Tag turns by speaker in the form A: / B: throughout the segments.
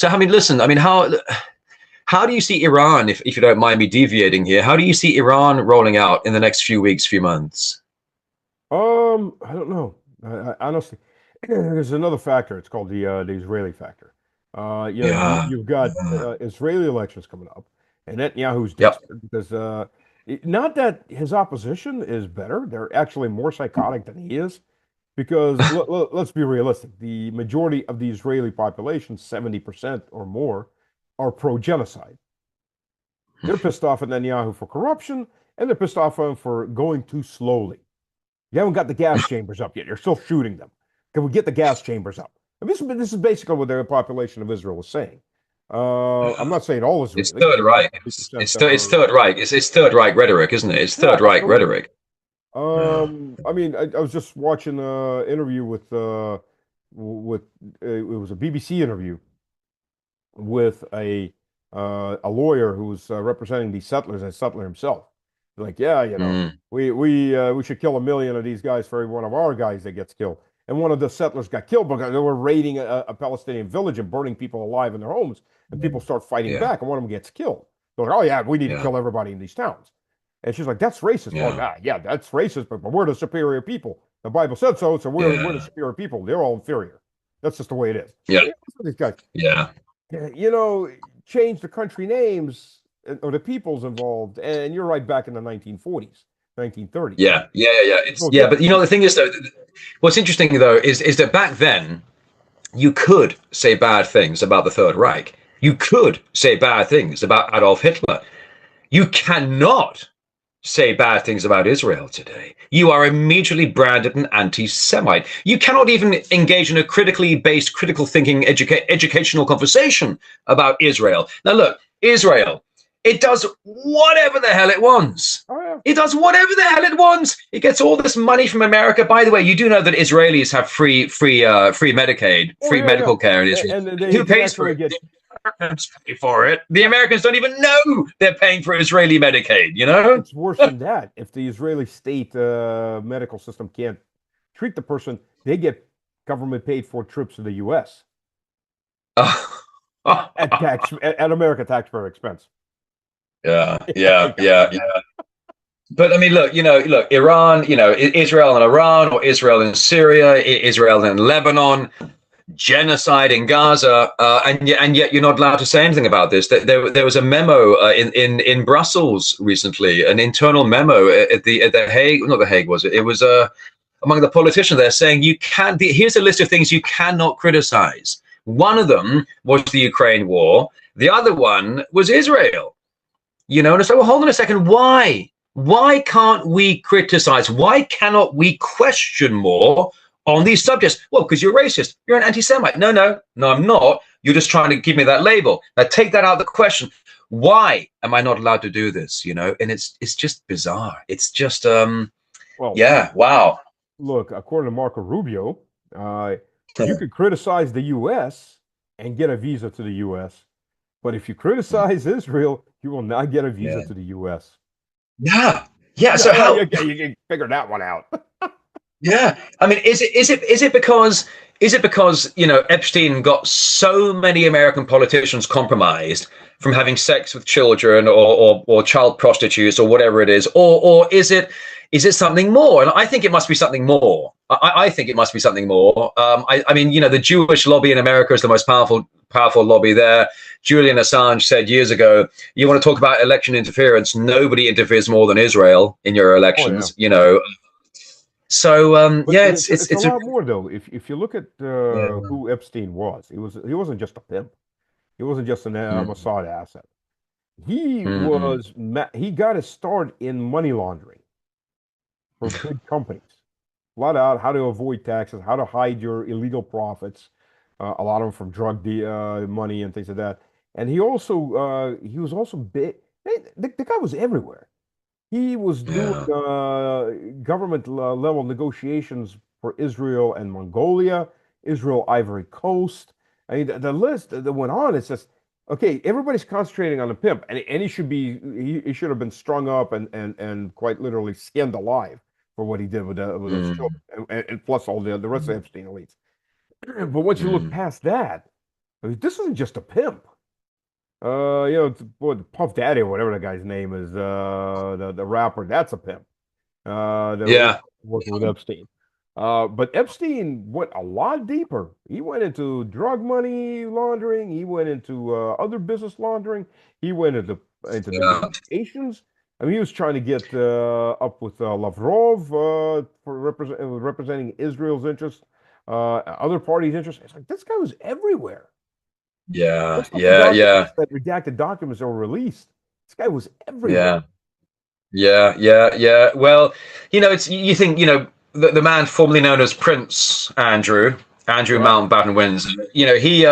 A: So, I mean, listen, I mean, how do you see Iran, if you don't mind me deviating here, how do you see Iran rolling out in the next few weeks, few months?
B: I don't know. Honestly, there's another factor. It's called the Israeli factor.
A: Yeah.
B: You've got
A: Yeah.
B: Israeli elections coming up, and Netanyahu's
A: Yep.
B: desperate because not that his opposition is better; they're actually more psychotic than he is. Because let's be realistic, the majority of the Israeli population, 70% or more, are pro-genocide. They're pissed off at Netanyahu for corruption, and they're pissed off at him for going too slowly. You haven't got the gas chambers up yet. You're still shooting them. Can we get the gas chambers up? And this is basically what the population of Israel is saying. I'm not saying all
A: It's
B: Israelis,
A: Third Reich.
B: 50% that
A: It's
B: are,
A: Third Reich. It's Third Reich rhetoric, isn't it? It's
B: yeah,
A: Third Reich
B: absolutely.
A: rhetoric. Yeah.
B: I mean, I was just watching an interview with it was a BBC interview with a lawyer who was representing the settlers and settler himself. Like, yeah,
A: Mm.
B: we should kill 1 million of these guys for every one of our guys that gets killed. And one of the settlers got killed because they were raiding a Palestinian village and burning people alive in their homes. And people start fighting
A: Yeah.
B: back, and one of them gets killed. They're like, oh yeah, we need to
A: Yeah.
B: kill everybody in these towns. And she's like, that's racist. Well,
A: Yeah.
B: yeah, that's racist, but we're the superior people. The Bible said so, so we're the
A: Yeah.
B: superior people. They're all inferior. That's just the way it is.
A: Yeah.
B: Yeah, these guys.
A: Yeah.
B: You know, change the country names or the peoples involved, and you're right back in the 1940s, 1930s.
A: Yeah. Yeah. Yeah. It's
B: So
A: yeah.
B: different.
A: But the thing is though, what's interesting though is that back then you could say bad things about the Third Reich. You could say bad things about Adolf Hitler. You cannot say bad things about Israel today. You are immediately branded an anti-Semite. You cannot even engage in a critically based, critical thinking, educational conversation about Israel. Now, look, Israel, it does whatever the hell it wants.
B: Oh yeah.
A: It does whatever the hell it wants. It gets all this money from America. By the way, you do know that Israelis have free Medicaid,
B: Oh
A: free
B: yeah, yeah.
A: medical care in Israel.
B: And
A: Who
B: they
A: pays for
B: actually
A: it?
B: get.
A: The Americans pay for it. The Americans don't even know they're paying for Israeli Medicaid. You know?
B: It's worse than that. If the Israeli state medical system can't treat the person, they get government paid for trips to the U.S. At American taxpayer expense.
A: Yeah, yeah, yeah, yeah. But I mean, look, look, Iran, Israel and Iran, or Israel and Syria, Israel and Lebanon, genocide in Gaza, and yet you're not allowed to say anything about this. There was a memo in Brussels recently, an internal memo at the Hague, not the Hague, was it? It was among the politicians there saying you can't. Here's a list of things you cannot criticize. One of them was the Ukraine war. The other one was Israel. And it's like, well, hold on a second. Why? Why can't we criticize? Why cannot we question more on these subjects? Well, because you're racist. You're an anti-Semite. No, I'm not. You're just trying to give me that label. Now take that out of the question. Why am I not allowed to do this? And it's just bizarre. It's just
B: Well,
A: yeah, wow.
B: look, according to Marco Rubio, uh, you could criticize the U.S. and get a visa to the U.S., but if you criticize Israel, you will not get a visa
A: Yeah.
B: to the U.S.
A: Yeah. Yeah.
B: Yeah,
A: So
B: yeah,
A: how
B: you can figure that one out.
A: Yeah, I mean, is it because Epstein got so many American politicians compromised from having sex with children or child prostitutes or whatever it is, or is it something more? And I think it must be something more. I think it must be something more. I mean, the Jewish lobby in America is the most powerful lobby there. Julian Assange said years ago, "You want to talk about election interference? Nobody interferes more than Israel in your
B: Oh yeah.
A: elections." So
B: But
A: yeah,
B: it's a lot more though. If you look at
A: yeah.
B: who Epstein was, he wasn't just a pimp. He wasn't just an
A: Mm,
B: Mossad asset. He
A: mm, mm.
B: he got his start in money laundering for big companies. A lot of how to avoid taxes, how to hide your illegal profits. A lot of them from money and things like that. And he was also big. The guy was everywhere. He was doing
A: Yeah,
B: government level negotiations for Israel and Mongolia, Israel, Ivory Coast. I mean, the list that went on. It's just okay. Everybody's concentrating on the pimp, and he should have been strung up and quite literally skinned alive for what he did with those
A: mm,
B: children, and plus all the rest of the Epstein elites. But once you look
A: mm.
B: past that, I mean, this isn't just a pimp. What Puff Daddy or whatever the guy's name is, the rapper, that's a pimp. The
A: Yeah.
B: working with Epstein. But Epstein went a lot deeper. He went into drug money laundering. He went into other business laundering. He went into
A: Yeah.
B: negotiations. I mean, he was trying to get up with Lavrov for representing Israel's interest, other parties' interests. It's like this guy was everywhere.
A: Yeah.
B: What's up the
A: Yeah.
B: documents,
A: Yeah.
B: that redacted documents that were released? This guy was everywhere.
A: Yeah. Yeah. Yeah. Yeah. Well, it's you think the man formerly known as Prince Andrew
B: Yeah.
A: Mountbatten Windsor. He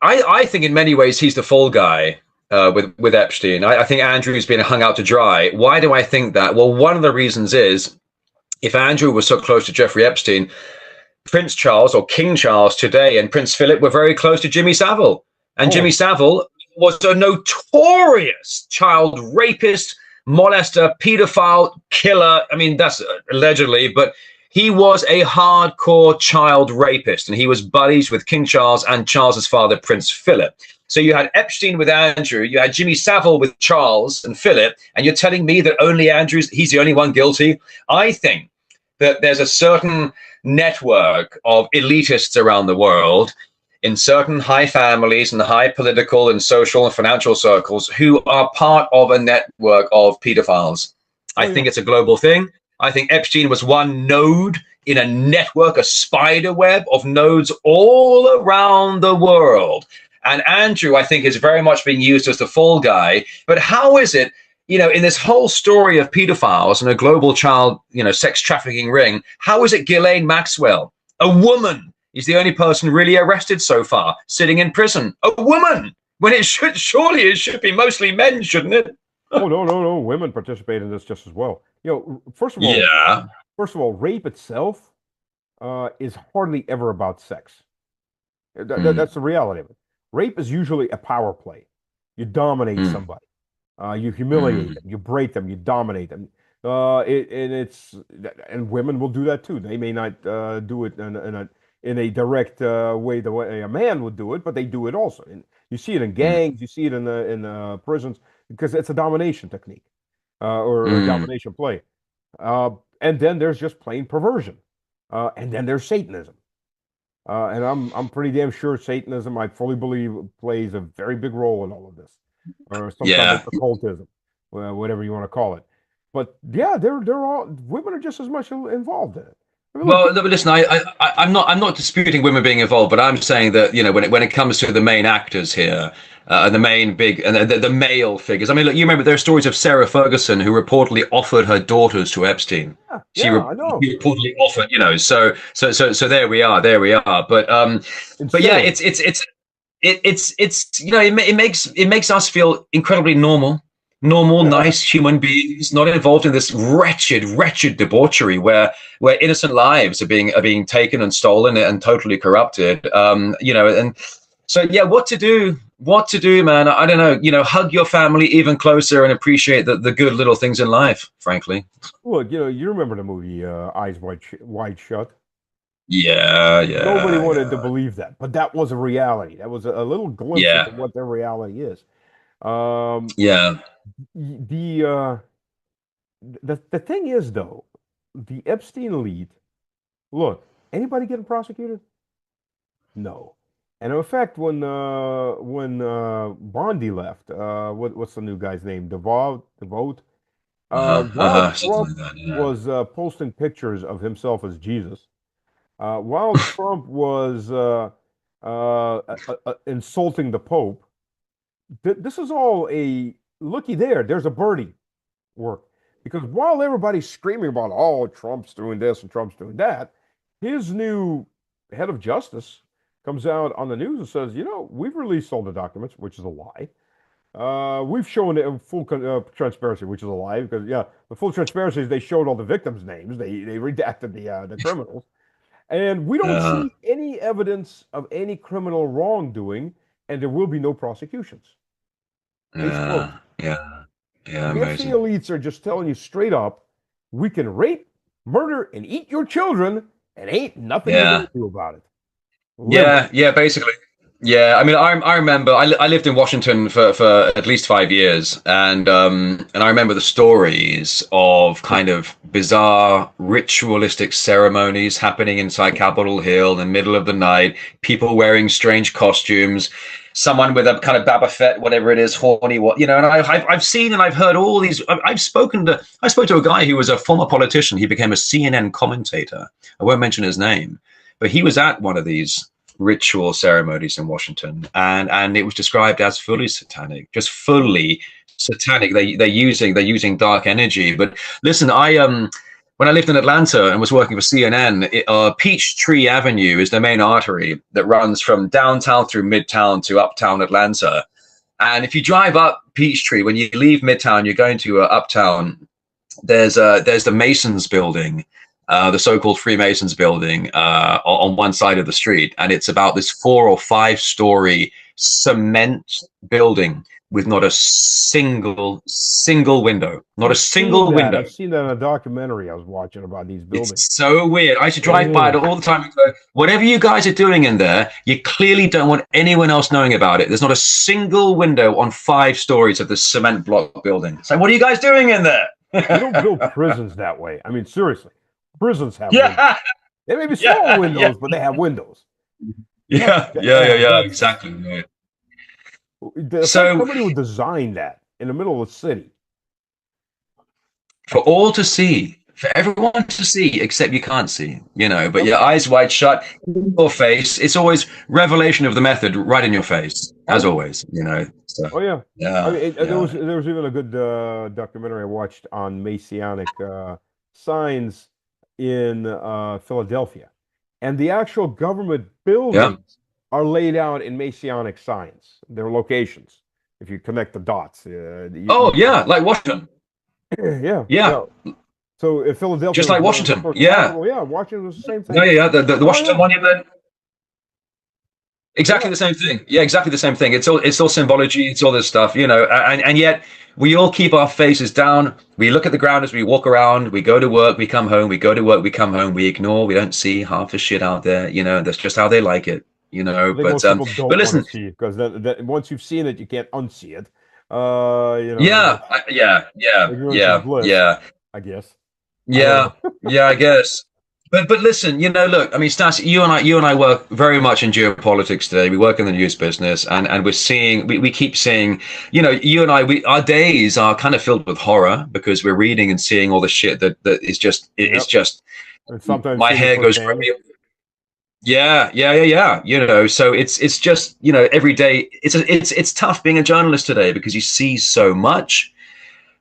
A: I think in many ways he's the fall guy with Epstein. I think Andrew's been hung out to dry. Why do I think that? Well, one of the reasons is if Andrew was so close to Jeffrey Epstein, Prince Charles or King Charles today and Prince Philip were very close to Jimmy Savile. And Jimmy
B: Oh,
A: Savile was a notorious child rapist, molester, pedophile, killer. I mean, that's allegedly, but he was a hardcore child rapist and he was buddies with King Charles and Charles's father, Prince Philip. So you had Epstein with Andrew, you had Jimmy Savile with Charles and Philip, and you're telling me that only he's the only one guilty? I think that there's a certain network of elitists around the world in certain high families and high political and social and financial circles who are part of a network of pedophiles. I
B: oh yeah.
A: think it's a global thing. I think Epstein was one node in a network, a spider web of nodes all around the world. And Andrew, I think, is very much being used as the fall guy. But how is it, in this whole story of pedophiles and a global child, sex trafficking ring, how is it Ghislaine Maxwell, a woman, is the only person really arrested so far, sitting in prison? A woman, when surely it should be mostly men, shouldn't it?
B: Oh no, no, no. Women participate in this just as well. First of all,
A: Yeah.
B: rape itself is hardly ever about sex.
A: Mm,
B: That's the reality of it. Rape is usually a power play. You dominate
A: mm,
B: somebody. You humiliate
A: mm,
B: them. You break them. You dominate them. And women will do that too. They may not do it in a direct way the way a man would do it, but they do it also. And you see it in
A: mm,
B: gangs. You see it in prisons because it's a domination technique or
A: mm.
B: domination play. Uh, and then there's just plain perversion. And then there's Satanism. And I'm pretty damn sure Satanism, I fully believe, plays a very big role in all of this, or some kind of
A: Yeah.
B: occultism, whatever you want to call it. But yeah, they're all women are just as much involved in it. I mean, look,
A: Well, listen, I'm not disputing women being involved, but I'm saying that when it comes to the main actors here, the main big and the male figures. I mean, look, you remember there are stories of Sarah Ferguson who reportedly offered her daughters to Epstein.
B: yeah,
A: She,
B: yeah, I know.
A: she reportedly offered, so there we are. But yeah,
B: Insanity.
A: it's it makes us feel incredibly normal,
B: Yeah,
A: nice human beings, not involved in this wretched debauchery where innocent lives are being taken and stolen and totally corrupted. And so yeah, what to do? What to do, man? I don't know. Hug your family even closer and appreciate the good little things in life. Frankly,
B: look, you remember the movie Eyes Wide Shut?
A: yeah,
B: Nobody
A: yeah,
B: wanted to
A: yeah,
B: believe that, but that was a reality. That was a little glimpse into
A: yeah,
B: what their reality is. Um,
A: yeah.
B: the uh, the thing is, though, the Epstein elite, look, anybody getting prosecuted? No. And in fact, when Bondi left, what's the new guy's name? DeVoe. While
A: Something
B: Trump
A: like that. Yeah.
B: was posting pictures of himself as Jesus, while Trump was insulting the Pope, this is all a looky there. There's a birdie work. Because while everybody's screaming about, oh, Trump's doing this and Trump's doing that, his new head of justice comes out on the news and says, we've released all the documents, which is a lie. We've shown it in full transparency, which is a lie, because yeah, the full transparency is they showed all the victims' names, they redacted the criminals, and we don't
A: Yeah.
B: see any evidence of any criminal wrongdoing, and there will be no prosecutions. Case closed.
A: Yeah. Yeah. Yeah.
B: The Epstein
A: Amazing.
B: elites are just telling you straight up, we can rape, murder, and eat your children, and ain't nothing you're
A: Yeah.
B: going to do about it. Live with
A: Yeah. Yeah. Basically. Yeah, I mean, I remember I lived in Washington for at least 5 years, and I remember the stories of kind of bizarre ritualistic ceremonies happening inside Capitol Hill in the middle of the night. People wearing strange costumes, someone with a kind of Boba Fett, whatever it is, horny, what you know. And I've seen and I've heard all these. I spoke to a guy who was a former politician. He became a CNN commentator. I won't mention his name, but he was at one of these ritual ceremonies in Washington, and it was described as fully satanic, just fully satanic. They're using dark energy. But listen, I when I lived in Atlanta and was working for CNN, Peachtree Avenue is the main artery that runs from downtown through Midtown to uptown Atlanta. And if you drive up Peachtree, when you leave Midtown, you're going to uptown. There's the Masons building, the so-called Freemasons building, on one side of the street, and it's about this 4 or 5 story cement building with not a single window, not a single window.
B: I've seen that in a documentary I was watching about these buildings.
A: It's so weird. I used to drive by it all the time and go, whatever you guys are doing in there, you clearly don't want anyone else knowing about it. There's not a single window on 5 stories of this cement block building. So what are you guys doing in there?
B: You don't build prisons that way. I mean, seriously. Prisons have windows. They may be small windows, but they have windows.
A: Yeah, exactly. Right.
B: So somebody would design that in the middle of the city.
A: For all to see, for everyone to see, except you can't see, but your eyes wide shut, your face. It's always revelation of the method right in your face, as always, So,
B: oh, yeah.
A: Yeah.
B: I mean, there was even a good documentary I watched on Messianic signs in Philadelphia. And the actual government buildings are laid out in Messianic signs, their locations, if you connect the dots.
A: Like Washington.
B: Yeah. So in Philadelphia,
A: just like Washington.
B: Washington was the same thing.
A: The Washington Monument. Exactly the same thing. Yeah, exactly the same thing. It's all symbology. It's all this stuff, and yet we all keep our faces down. We look at the ground as we walk around. We go to work. We come home. We go to work. We come home. We ignore. We don't see half the shit out there. That's just how they like it. But listen,
B: because once you've seen it, you can't unsee it. I guess.
A: I guess. But listen, look, I mean, Stas, you and I work very much in geopolitics today. We work in the news business, and we're seeing, we keep seeing, you and I, our days are kind of filled with horror because we're reading and seeing all the shit that is just, it's just,
B: and sometimes
A: my hair goes crazy. Yeah. So it's just, every day it's tough being a journalist today because you see so much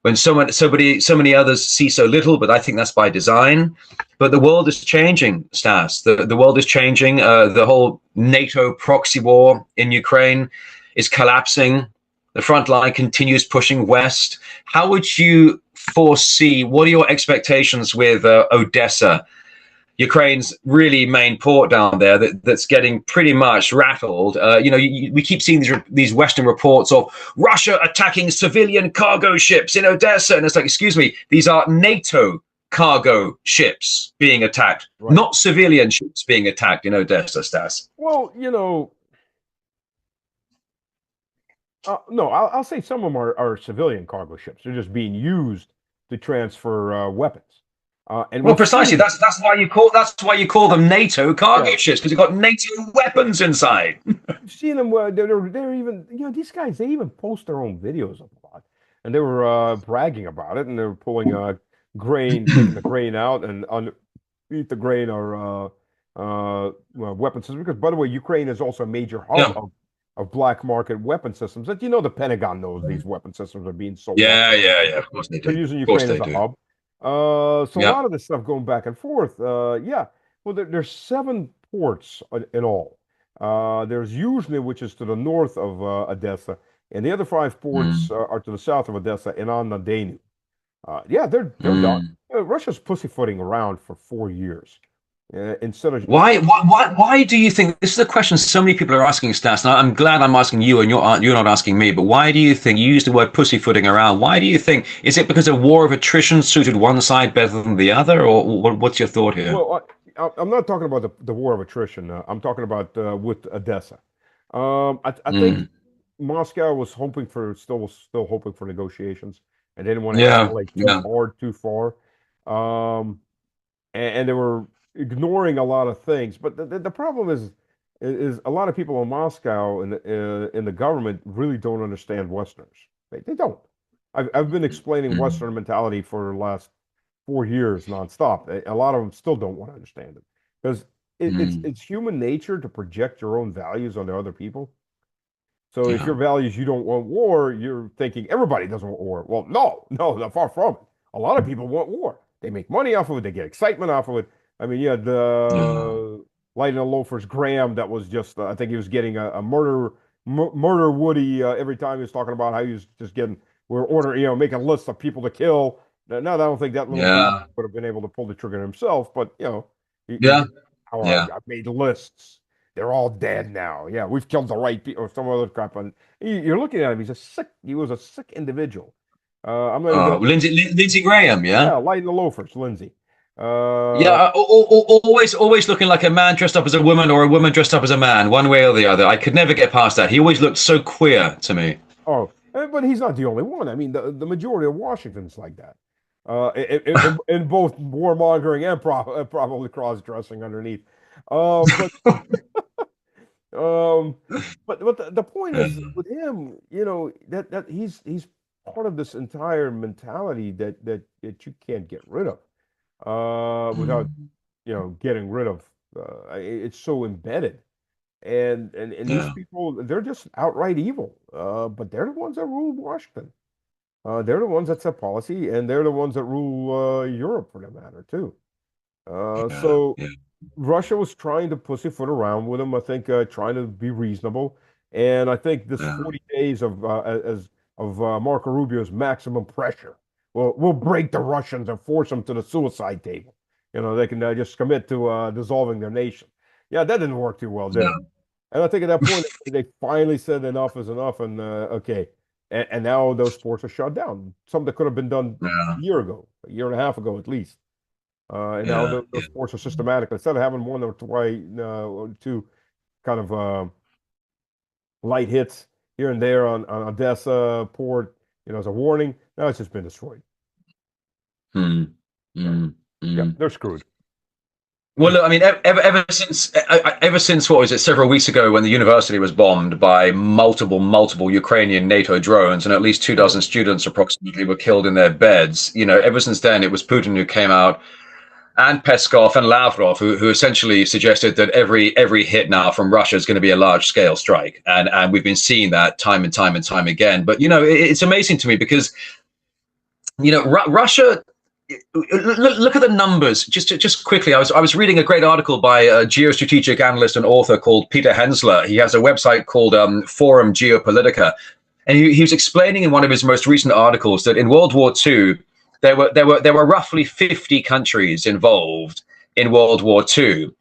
A: when so many others see so little, but I think that's by design. But the world is changing, Stas. The world is changing. The whole NATO proxy war in Ukraine is collapsing. The front line continues pushing west. How would you foresee, what are your expectations with Odesa, Ukraine's really main port down there that's getting pretty much rattled? We keep seeing these Western reports of Russia attacking civilian cargo ships in Odesa. And it's like, excuse me, these are NATO cargo ships being attacked, not civilian ships being attacked in Odesa, Stas.
B: Well, no, I'll say some of them are civilian cargo ships. They're just being used to transfer weapons.
A: Precisely. That's why you call them NATO cargo ships, because you've got NATO weapons inside.
B: You've seen them. They're even, these guys, they even post their own videos of a lot, and they were bragging about it, and they were pulling grain, taking the grain out, and underneath the grain are weapon systems. Because, by the way, Ukraine is also a major hub of black market weapon systems. That the Pentagon knows these weapon systems are being sold.
A: Yeah. Of course they do.
B: They're using Ukraine as a hub. A lot of this stuff going back and forth. Well, there's 7 ports in all. There's Yuzhny, which is to the north of Odessa, and the other 5 ports are to the south of Odessa and on the Danube. They're done. Russia's pussyfooting around for 4 years. Instead of
A: why do you think, this is a question so many people are asking, Stas, and I'm glad I'm asking you and you're not asking me, but why do you think, you used the word pussyfooting around, why do you think, is it because a war of attrition suited one side better than the other, or what's your thought here?
B: Well, I'm not talking about the war of attrition. I'm talking about with Odessa. I think
A: Mm.
B: Moscow was hoping for still hoping for negotiations and didn't want to
A: Yeah,
B: escalate too
A: yeah,
B: hard, too far. Um, and they were ignoring a lot of things. But the problem is a lot of people in Moscow and in the government really don't understand Westerners. They don't. I've been explaining
A: mm.
B: Western mentality for the last 4 years nonstop. A lot of them still don't want to understand it because
A: Mm.
B: it's human nature to project your own values onto other people. So if your
A: Yeah,
B: values you don't want war, you're thinking everybody doesn't want war. Well, no, far from it. A lot of people want war. They make money off of it. They get excitement off of it. I mean, yeah,
A: yeah,
B: the Light the Loafers Graham that was just I think he was getting a murder Woody every time he was talking about how he was just getting making lists of people to kill. Now I don't think that little bastard
A: yeah,
B: would have been able to pull the trigger himself, but he
A: yeah,
B: just how
A: yeah.
B: I've made lists. They're all dead now. Yeah, we've killed the right people or some other crap. And you're looking at him. He was a sick individual. I'm not even
A: Oh,
B: gonna.
A: Lindsey Graham, yeah.
B: Yeah, lighting the loafers, Lindsay.
A: Yeah, always looking like a man dressed up as a woman or a woman dressed up as a man, one way or the other. I could never get past that. He always looked so queer to me.
B: But he's not the only one. I mean, the majority of Washington's like that. In both warmongering and probably cross dressing underneath. Uh, but Um, but the point is with him, that he's part of this entire mentality that you can't get rid of, without
A: Mm.
B: getting rid of. It's so embedded, and these
A: Yeah,
B: people they're just outright evil. But they're the ones that rule Washington. They're the ones that set policy, and they're the ones that rule Europe for that matter too.
A: yeah,
B: So
A: yeah,
B: Russia was trying to pussyfoot around with him, I think, trying to be reasonable. And I think this
A: yeah,
B: 40 days of Marco Rubio's maximum pressure will break the Russians and force them to the suicide table. They can just commit to dissolving their nation. Yeah, that didn't work too well, did it?
A: yeah,
B: And I think at that point they finally said enough is enough, and okay. And now those ports are shut down. Something that could have been done
A: yeah,
B: a year ago, a year and a half ago at least. And now
A: yeah,
B: those sports are systematic. Instead of having one or two kind of light hits here and there on Odessa port, as a warning, now it's just been destroyed.
A: mm,
B: So,
A: mm,
B: yeah,
A: mm.
B: they're screwed.
A: Well, look, I mean, ever since what was it, several weeks ago, when the university was bombed by multiple Ukrainian NATO drones, and at least 2 dozen students approximately were killed in their beds. Ever since then, it was Putin who came out, and Peskov and Lavrov, who essentially suggested that every hit now from Russia is going to be a large scale strike, and we've been seeing that time and time and time again. But it's amazing to me because Russia. Look at the numbers. Just quickly, I was reading a great article by a geostrategic analyst and author called Peter Hensler. He has a website called Forum Geopolitica, and he was explaining in one of his most recent articles that in World War II there were roughly 50 countries involved in World War II.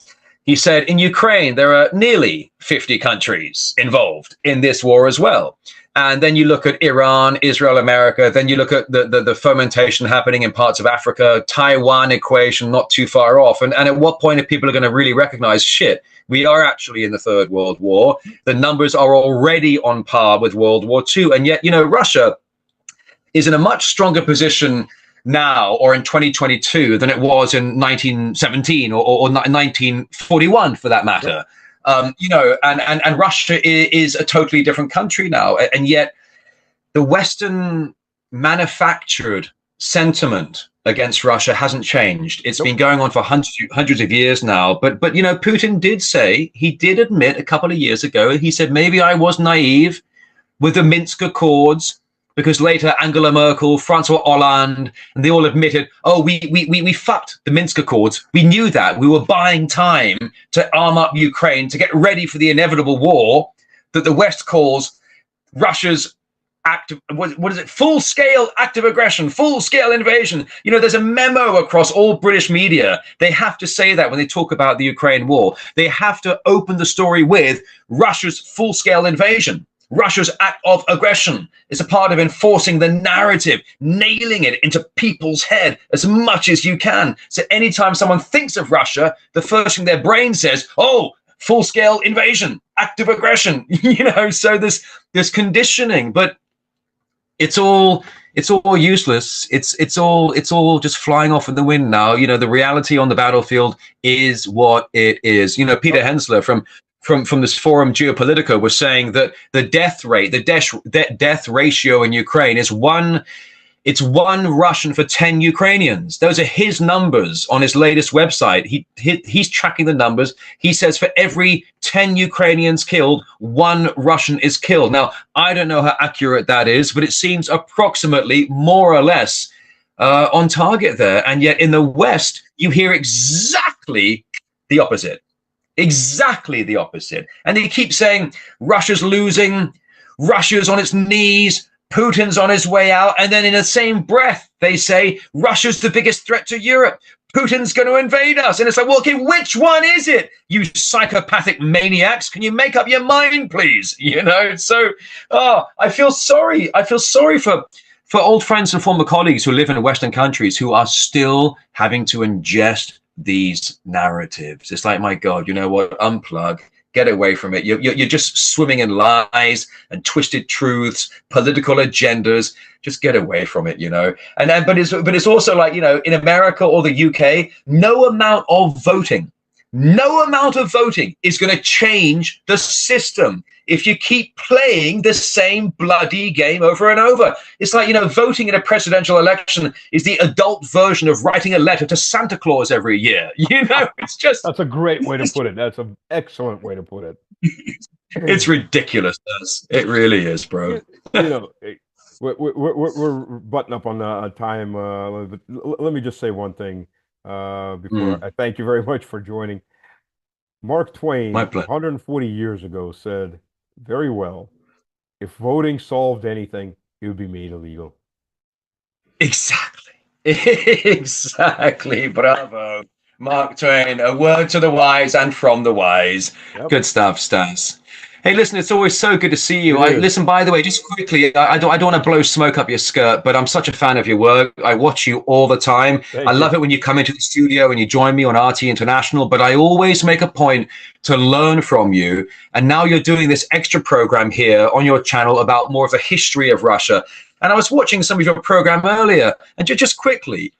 A: He said in Ukraine there are nearly 50 countries involved in this war as well. And then you look at Iran, Israel, America. Then you look at the fermentation happening in parts of Africa, Taiwan equation not too far off. And at what point are people going to really recognize, shit, we are actually in the Third World War. The numbers are already on par with World War II. And yet, Russia is in a much stronger position now or in 2022 than it was in 1917 or 1941 for that matter.
B: Yep.
A: And Russia is a totally different country now, and yet the Western manufactured sentiment against Russia hasn't changed. It's
B: Nope.
A: been going on for hundreds of years now. But Putin did say, he did admit a couple of years ago, he said maybe I was naive with the Minsk Accords, because later Angela Merkel, Francois Hollande, and they all admitted, oh, we fucked the Minsk Accords. We knew that. We were buying time to arm up Ukraine to get ready for the inevitable war that the West calls Russia's what is it? Full-scale active aggression, full-scale invasion. There's a memo across all British media. They have to say that when they talk about the Ukraine war. They have to open the story with Russia's full-scale invasion. Russia's act of aggression is a part of enforcing the narrative, nailing it into people's head as much as you can. So anytime someone thinks of Russia, the first thing their brain says, oh, full-scale invasion. act of aggression. So there's conditioning, but it's all useless. It's all just flying off in the wind now. The reality on the battlefield is what it is. Peter Hensler from this forum Geopolitica was saying that the death rate, the death ratio in Ukraine is one Russian for 10 Ukrainians. Those are his numbers on his latest website. He's tracking the numbers. He says for every 10 Ukrainians killed, 1 Russian is killed. Now, I don't know how accurate that is, but it seems approximately more or less on target there. And yet in the West, you hear exactly the opposite. Exactly the opposite. And they keep saying Russia's losing, Russia's on its knees, Putin's on his way out, and then in the same breath, they say Russia's the biggest threat to Europe. Putin's going to invade us. And it's like, well, okay, which one is it? You psychopathic maniacs. Can you make up your mind, please? So, I feel sorry. I feel sorry for old friends and former colleagues who live in Western countries who are still having to ingest these narratives. It's like, my God, you know what? Unplug. Get away from it. You're just swimming in lies and twisted truths, political agendas. Just get away from it, And then, but it's also like, in America or the UK, no amount of voting is going to change the system if you keep playing the same bloody game over and over. It's like, voting in a presidential election is the adult version of writing a letter to Santa Claus every year. It's just...
B: That's a great way to put it. That's an excellent way to put it.
A: It's ridiculous. It really is, bro.
B: We're butting up on time. But let me just say one thing before I thank you very much for joining. Mark Twain, 140 years ago, said, very well, if voting solved anything, it would be made illegal.
A: Exactly. Exactly. Bravo. Mark Twain, a word to the wise and from the wise. Yep. Good stuff, Stas. Hey, listen, it's always so good to see you. Listen, by the way, just quickly, I don't want to blow smoke up your skirt, but I'm such a fan of your work. I watch you all the time. I love it when you come into the studio and you join me on RT International, but I always make a point to learn from you. And now you're doing this extra program here on your channel about more of the history of Russia. And I was watching some of your program earlier, and just quickly,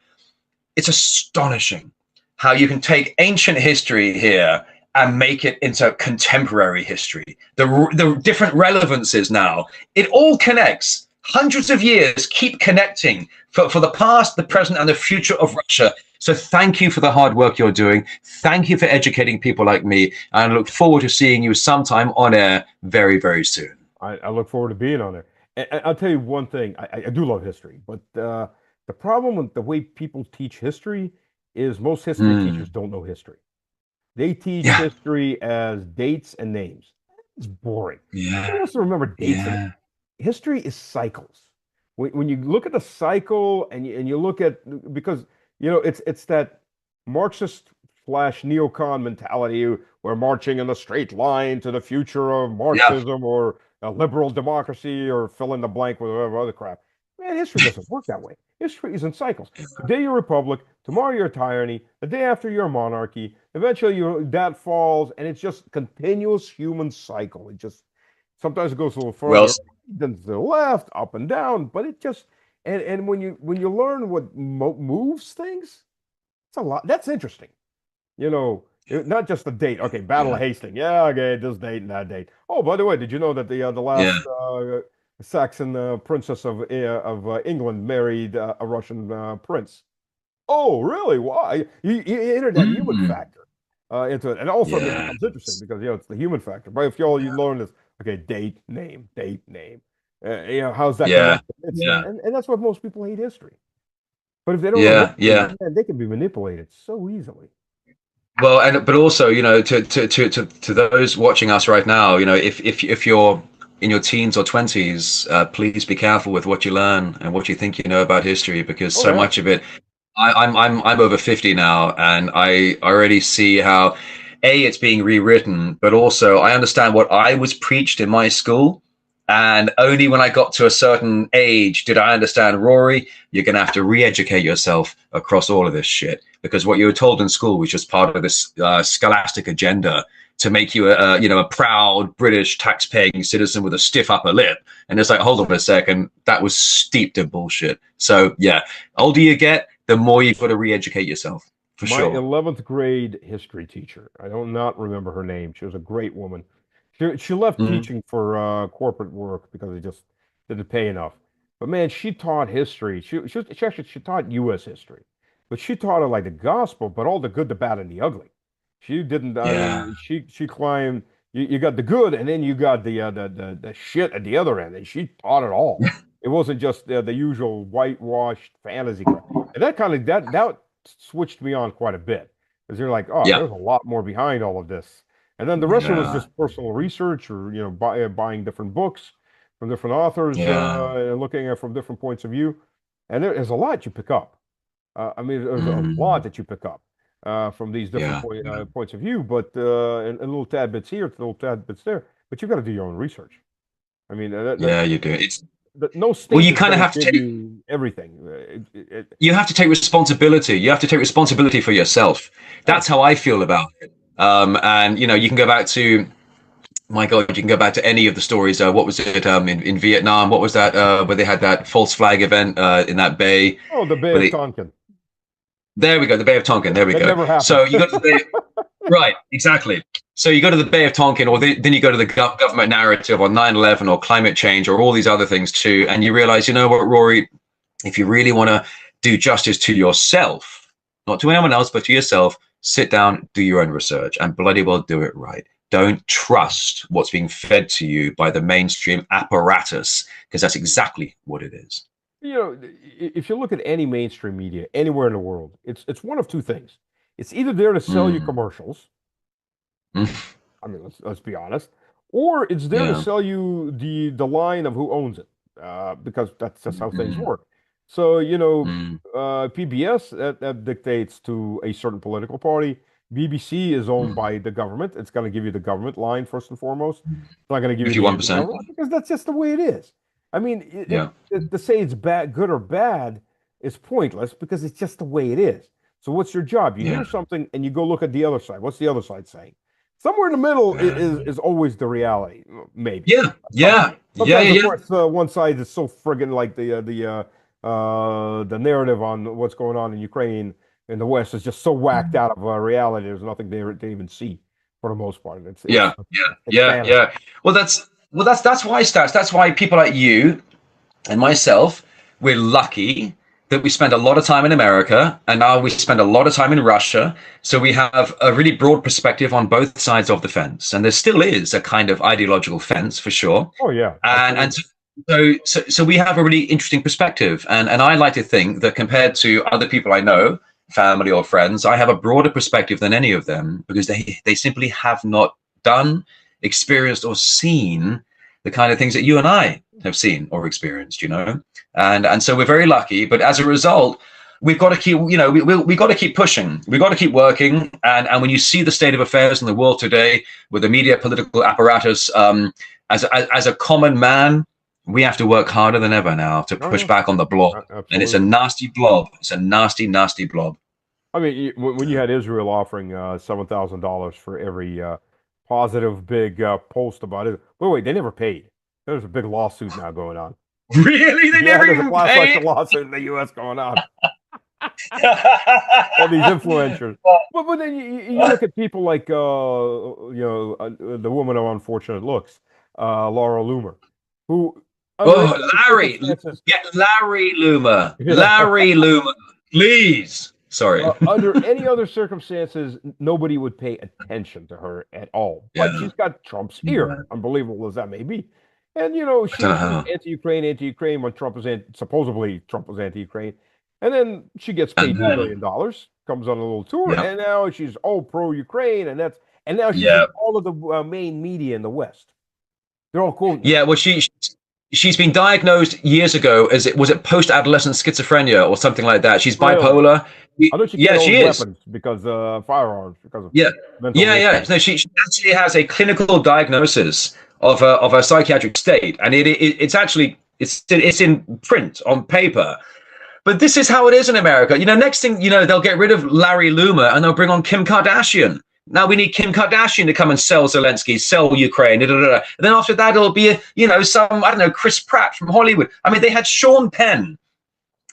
A: it's astonishing how you can take ancient history here and make it into contemporary history. The different relevances now, it all connects. Hundreds of years keep connecting for the past, the present, and the future of Russia. So thank you for the hard work you're doing. Thank you for educating people like me. And I look forward to seeing you sometime on air very, very soon.
B: I look forward to being on there. And I'll tell you one thing. I do love history, but the problem with the way people teach history is most history teachers don't know history. They teach history as dates and names. It's boring.
A: Yeah.
B: You also remember dates. Yeah. History is cycles. When you look at the cycle and you look at, because it's that Marxist / neocon mentality. We're marching in a straight line to the future of Marxism or a liberal democracy or fill in the blank with whatever other crap. Man, history doesn't work that way. History is in cycles. Today you're a republic, tomorrow you're a tyranny, the day after you're a monarchy, eventually that falls, and it's just continuous human cycle. It just, sometimes it goes a little further, then to the left, up and down, but it just, and when you learn what moves things, it's a lot. That's interesting. Not just the date. Okay, Battle of Hastings. Yeah, okay, this date and that date. Oh, by the way, did you know that the last Saxon princess of England married a Russian prince? Oh, really? Why? You entered that human factor into it, and also it becomes interesting because it's the human factor. But if you learn this, okay, date, name. How's that? And that's what most people hate history. But if they don't, man, they can be manipulated so easily.
A: Well, but also, to those watching us right now, if you're in your teens or 20s, please be careful with what you learn and what you think you know about history, because so much of it, I'm over 50 now, and I already see how it's being rewritten, but also I understand what I was preached in my school. And only when I got to a certain age did I understand, Rory, you're going to have to re-educate yourself across all of this shit, because what you were told in school was just part of this scholastic agenda, to make you a proud British tax-paying citizen with a stiff upper lip. And it's like, hold on a second, that was steeped in bullshit. So yeah, older you get, the more you've got to re-educate yourself, for
B: My
A: sure.
B: 11th grade history teacher, I do not remember her name. She was a great woman. She left teaching for corporate work because it just didn't pay enough. But man, she taught history. She taught U.S. history, but she taught it like the gospel, but all the good, the bad, and the ugly. She didn't. I
A: Yeah.
B: mean, she climbed. You got the good, and then you got the shit at the other end, and she taught it all. It wasn't just the usual whitewashed fantasy crap. And that switched me on quite a bit because you're like, oh,
A: Yeah.
B: there's a lot more behind all of this. And then the rest of it was
A: Yeah.
B: just personal research or, buying different books from different authors
A: Yeah.
B: and looking at from different points of view. And there's a lot you pick up. I mean, there's a
A: Mm.
B: lot that you pick up from these different
A: Yeah.
B: points of view, but and little tad bits here, little tad bits there. But you've got to do your own research. I mean,
A: Yeah, you do.
B: no
A: Well,
B: state
A: you
B: is
A: kind of
B: going
A: have
B: to
A: to
B: give
A: take
B: you everything.
A: you have to take responsibility. You have to take responsibility for yourself. That's how I feel about it. And you can go back to, my God, you can go back to any of the stories. What was it in Vietnam? What was that where they had that false flag event in that bay?
B: Oh, the Bay
A: Where
B: of
A: they,
B: Tonkin.
A: there we go, the Bay of Tonkin. There we
B: That
A: go.
B: never happened.
A: So you go to the Bay, right? Exactly. So you go to the Bay of Tonkin, or then you go to the government narrative on 9/11 or climate change or all these other things too, and you realize, you know what, Rory, if you really want to do justice to yourself, not to anyone else, but to yourself, sit down, do your own research, and bloody well do it right. Don't trust what's being fed to you by the mainstream apparatus, because that's exactly what it is.
B: If you look at any mainstream media anywhere in the world, it's one of two things. It's either there to sell you
A: Mm.
B: commercials.
A: Mm.
B: I mean, let's be honest, or it's there to
A: Yeah.
B: sell you the line of who owns it, because that's just how things
A: Mm.
B: work. So
A: Mm.
B: PBS that dictates to a certain political party. BBC is owned
A: Mm.
B: by the government. It's going to give you the government line first and foremost. It's not going to give you the
A: 51%.
B: government because that's just the way it is. I mean,
A: Yeah.
B: to say it's bad, good or bad is pointless because it's just the way it is. So what's your job? You
A: Yeah.
B: hear something and you go look at the other side. What's the other side saying? Somewhere in the middle is always the reality, maybe.
A: Yeah. Yeah.
B: Sometimes, of
A: Yeah.
B: course, one side is so friggin' like the narrative on what's going on in Ukraine in the West is just so whacked out of reality. There's nothing they even see for the most part. It's fantasy.
A: Yeah. Well, that's why, Stats. That's why people like you and myself, we're lucky that we spend a lot of time in America, and now we spend a lot of time in Russia. So we have a really broad perspective on both sides of the fence, and there still is a kind of ideological fence for sure.
B: Oh yeah,
A: and so we have a really interesting perspective, and I like to think that compared to other people I know, family or friends, I have a broader perspective than any of them, because they simply have not done, experienced, or seen the kind of things that you and I have seen or experienced, and so we're very lucky. But as a result, we've got to keep, we've got to keep pushing. We've got to keep working. And when you see the state of affairs in the world today, with the media, political apparatus, as a common man, we have to work harder than ever now to push back on the blob.
B: Absolutely.
A: And it's a nasty blob. It's a nasty, nasty blob.
B: I mean, when you had Israel offering $7,000 for every positive big post about it, wait, they never paid. There's a big lawsuit now going on.
A: Really? They never
B: there's a
A: even
B: class
A: paid?
B: action lawsuit in the U.S. going on. All these influencers. But then you look at people like, the woman of unfortunate looks, Laura Loomer, who...
A: Larry. Get Larry Loomer. Larry Loomer. Please. Sorry.
B: Under any other circumstances, nobody would pay attention to her at all. But she's got Trump's ear, unbelievable as that may be. And, she's anti-Ukraine when supposedly Trump was anti-Ukraine. And then she gets paid $2 million, comes on a little tour, and now she's all pro-Ukraine, and now she's in all of the main media in the West. They're all quoting.
A: Yeah, well, she's been diagnosed years ago as was it post-adolescent schizophrenia or something like that. She's bipolar.
B: I know she is weapons because firearms because of mental health.
A: No, she actually has a clinical diagnosis of a psychiatric state, and it's actually it's in print on paper. But this is how it is in America. Next thing they'll get rid of Larry Loomer and they'll bring on Kim Kardashian. Now we need Kim Kardashian to come and sell Zelensky, sell Ukraine. Da, da, da. And then after that, it'll be, some, I don't know, Chris Pratt from Hollywood. I mean, they had Sean Penn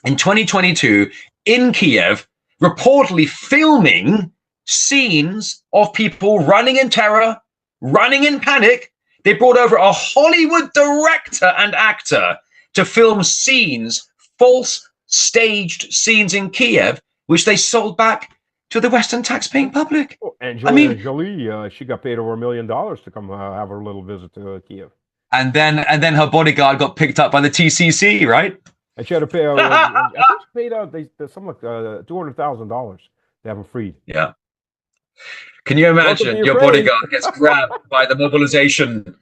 A: in 2022 in Kiev, reportedly filming scenes of people running in terror, running in panic. They brought over a Hollywood director and actor to film scenes, false staged scenes in Kiev, which they sold back to the Western tax-paying public.
B: Oh, Angelina Jolie, she got paid over $1 million to come have her little visit to Kiev.
A: And then her bodyguard got picked up by the TCC, right?
B: And she had to pay. I think she paid out something like $200,000 to have her freed.
A: Yeah. Can you imagine your bodyguard gets grabbed by the mobilization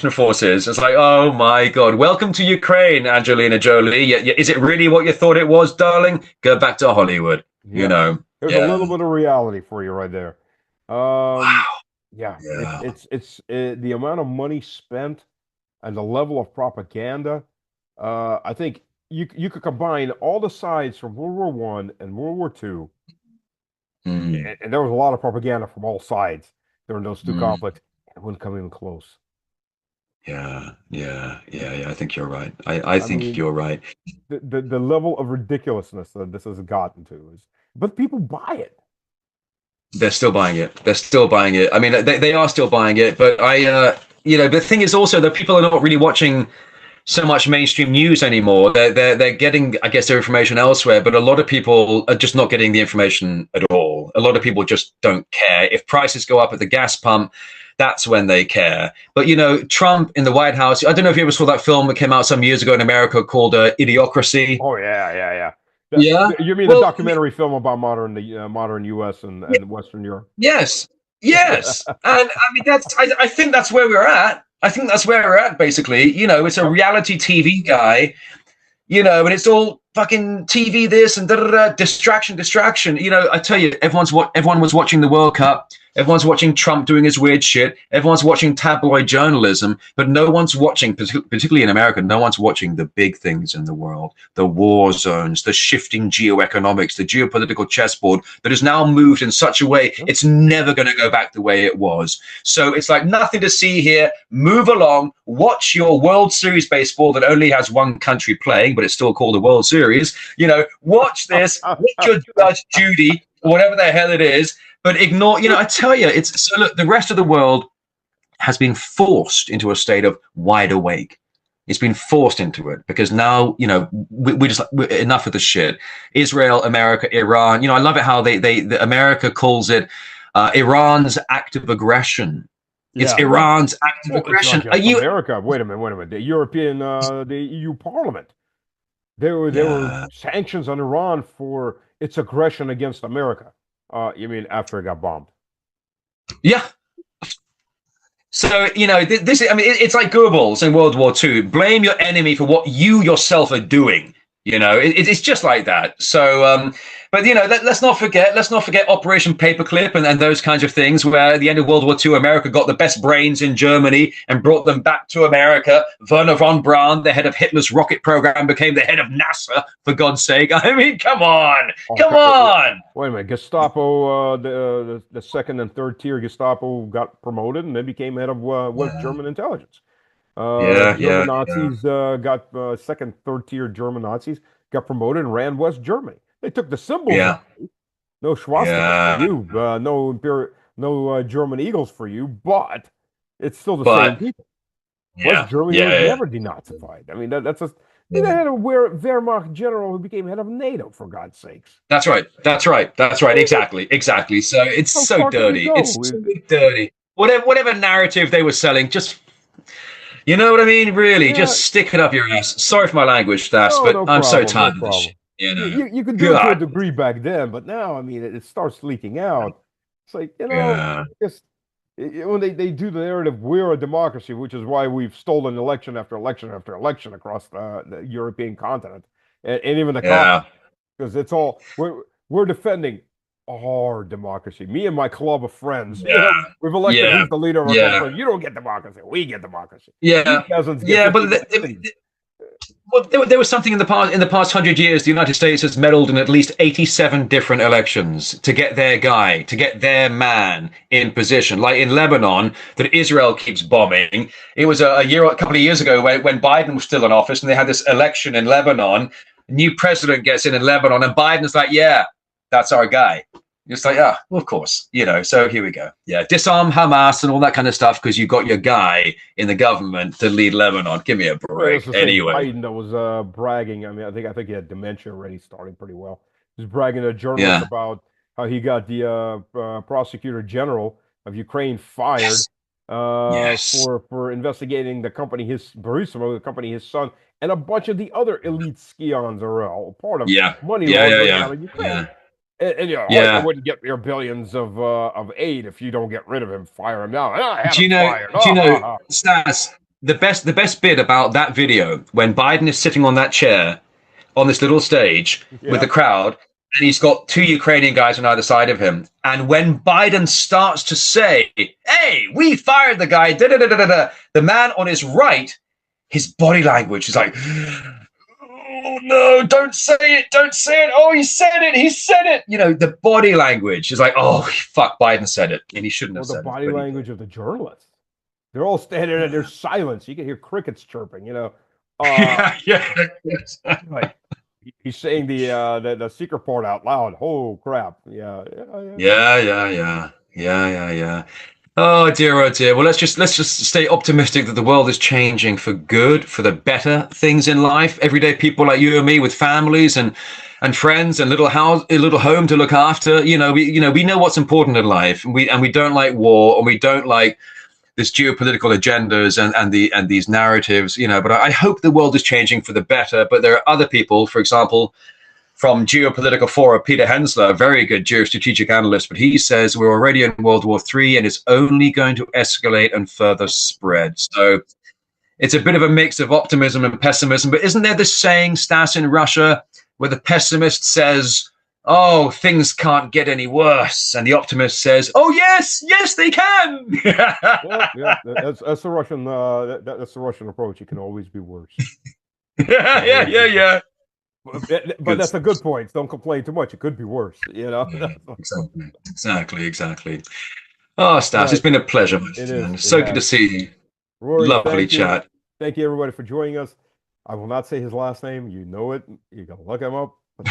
A: forces? It's like, oh my God, welcome to Ukraine, Angelina Jolie. Is it really what you thought it was, darling? Go back to Hollywood.
B: Yeah. There's a little bit of reality for you right there.
A: Wow.
B: Yeah. It's the amount of money spent and the level of propaganda. I think you could combine all the sides from World War I and World War II. And there was a lot of propaganda from all sides during those two conflicts. It wouldn't come even close.
A: Yeah. I think you're right. I think you're right.
B: The level of ridiculousness that this has gotten to but people buy it.
A: They're still buying it. I mean, they are still buying it. But the thing is also that people are not really watching so much mainstream news anymore. They're getting, I guess, their information elsewhere, but a lot of people are just not getting the information at all. A lot of people just don't care. If prices go up at the gas pump, that's when they care. But, Trump in the White House, I don't know if you ever saw that film that came out some years ago in America called Idiocracy.
B: Oh, yeah.
A: Yeah.
B: You mean the documentary film about modern U.S. and Western Europe?
A: Yes. And I mean, I think that's where we're at. Basically. It's a reality TV guy, and it's all fucking TV this and distraction. I tell you, everyone was watching the World Cup. Everyone's watching Trump doing his weird shit. Everyone's watching tabloid journalism, but no one's watching, particularly in America, no one's watching the big things in the world, the war zones, the shifting geoeconomics, the geopolitical chessboard that has now moved in such a way it's never going to go back the way it was. So it's like nothing to see here. Move along, watch your World Series baseball that only has one country playing, but it's still called the World Series. Watch this, watch your Judge Judy, or whatever the hell it is. But ignore, I tell you, look, the rest of the world has been forced into a state of wide awake. It's been forced into it because now, we're enough of the shit. Israel, America, Iran, I love it how America calls it Iran's act of aggression. It's Iran's act of aggression.
B: Are you America? Wait a minute. The European, the EU Parliament. There were sanctions on Iran for its aggression against America. You mean after it got bombed?
A: Yeah. So, this, I mean, it's like Goebbels in World War II. Blame your enemy for what you yourself are doing. It's just like that. So, but, let's not forget Operation Paperclip and those kinds of things, where at the end of World War II, America got the best brains in Germany and brought them back to America. Werner von Braun, the head of Hitler's rocket program, became the head of NASA, for God's sake. I mean, come on.
B: Wait a minute. Gestapo, the second and third tier Gestapo got promoted and then became head of West German intelligence. German Nazis got second, third tier German Nazis got promoted and ran West Germany. They took the symbols. No swastika for you, no German eagles for you, but it's still the same people. West Germany was never denazified. I mean, they had a Wehrmacht general who became head of NATO, for God's sakes.
A: That's right. Exactly. So it's so dirty. It's so dirty. Whatever narrative they were selling, just. You know what I mean? Really, just stick it up your ass. Sorry for my language, Stas, but I'm so tired of this shit.
B: You could do it to a degree back then, but now, I mean, it starts leaking out. It's like, when they do the narrative, we're a democracy, which is why we've stolen election after election after election across the European continent and even the continent. Because it's all, we're defending our democracy. Me and my club of friends. We've elected who's the leader of our country. You don't get democracy. We get democracy.
A: But Well, there was something in the past. In the past 100 years, the United States has meddled in at least 87 different elections to get their guy, to get their man in position. Like in Lebanon, that Israel keeps bombing. It was a couple of years ago, when Biden was still in office, and they had this election in Lebanon. A new president gets in Lebanon, and Biden's like, "Yeah, that's our guy." It's like, ah, well, of course, so here we go. Yeah, disarm Hamas and all that kind of stuff because you got your guy in the government to lead Lebanon. Give me a break. Anyway.
B: Biden that was bragging. I mean, I think he had dementia already, starting pretty well. He was bragging to a journalist about how he got the prosecutor general of Ukraine fired for investigating the company, Burisma, the company his son, and a bunch of the other elite skions are all part of money laundering out of Ukraine.
A: Yeah.
B: And I wouldn't get your billions of aid if you don't get rid of him, fire him now.
A: Do you know, Stas, the best bit about that video when Biden is sitting on that chair on this little stage with the crowd, and he's got two Ukrainian guys on either side of him, and when Biden starts to say, "Hey, we fired the guy," the man on his right, his body language is like, "Oh no, don't say it, don't say it. Oh, he said it, he said it." The body language is like, "Oh, fuck, Biden said it." And he shouldn't have said it.
B: The body language of the journalists. They're all standing there, there's silence. You can hear crickets chirping, Like, he's saying the secret part out loud. Oh, crap. Yeah.
A: Oh dear. Well, let's just stay optimistic that the world is changing for good, for the better things in life. Everyday people like you and me with families and friends and little home to look after. We know what's important in life, and we don't like war, and we don't like this geopolitical agendas and these narratives. But I hope the world is changing for the better. But there are other people, for example, from Geopolitical Forum, Peter Hensler, a very good geostrategic analyst, but he says we're already in World War III and it's only going to escalate and further spread. So it's a bit of a mix of optimism and pessimism. But isn't there this saying, Stas, in Russia, where the pessimist says, "Oh, things can't get any worse," and the optimist says, "Oh, yes, they can."
B: Well, yeah, that's the Russian. That's the Russian approach. It can always be worse.
A: Yeah.
B: But that's a good point. Don't complain too much. It could be worse.
A: Exactly. Oh, Stas, it's been a pleasure. So good to see you.
B: Rory,
A: lovely chat.
B: Thank you, everybody, for joining us. I will not say his last name. You know it. You can look him up. But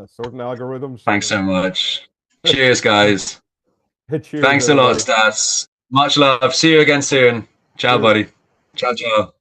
B: certain algorithms.
A: Thanks so much. Cheers, guys.
B: Cheers,
A: Thanks a lot, Stas. Much love. See you again soon. Ciao, buddy. Ciao.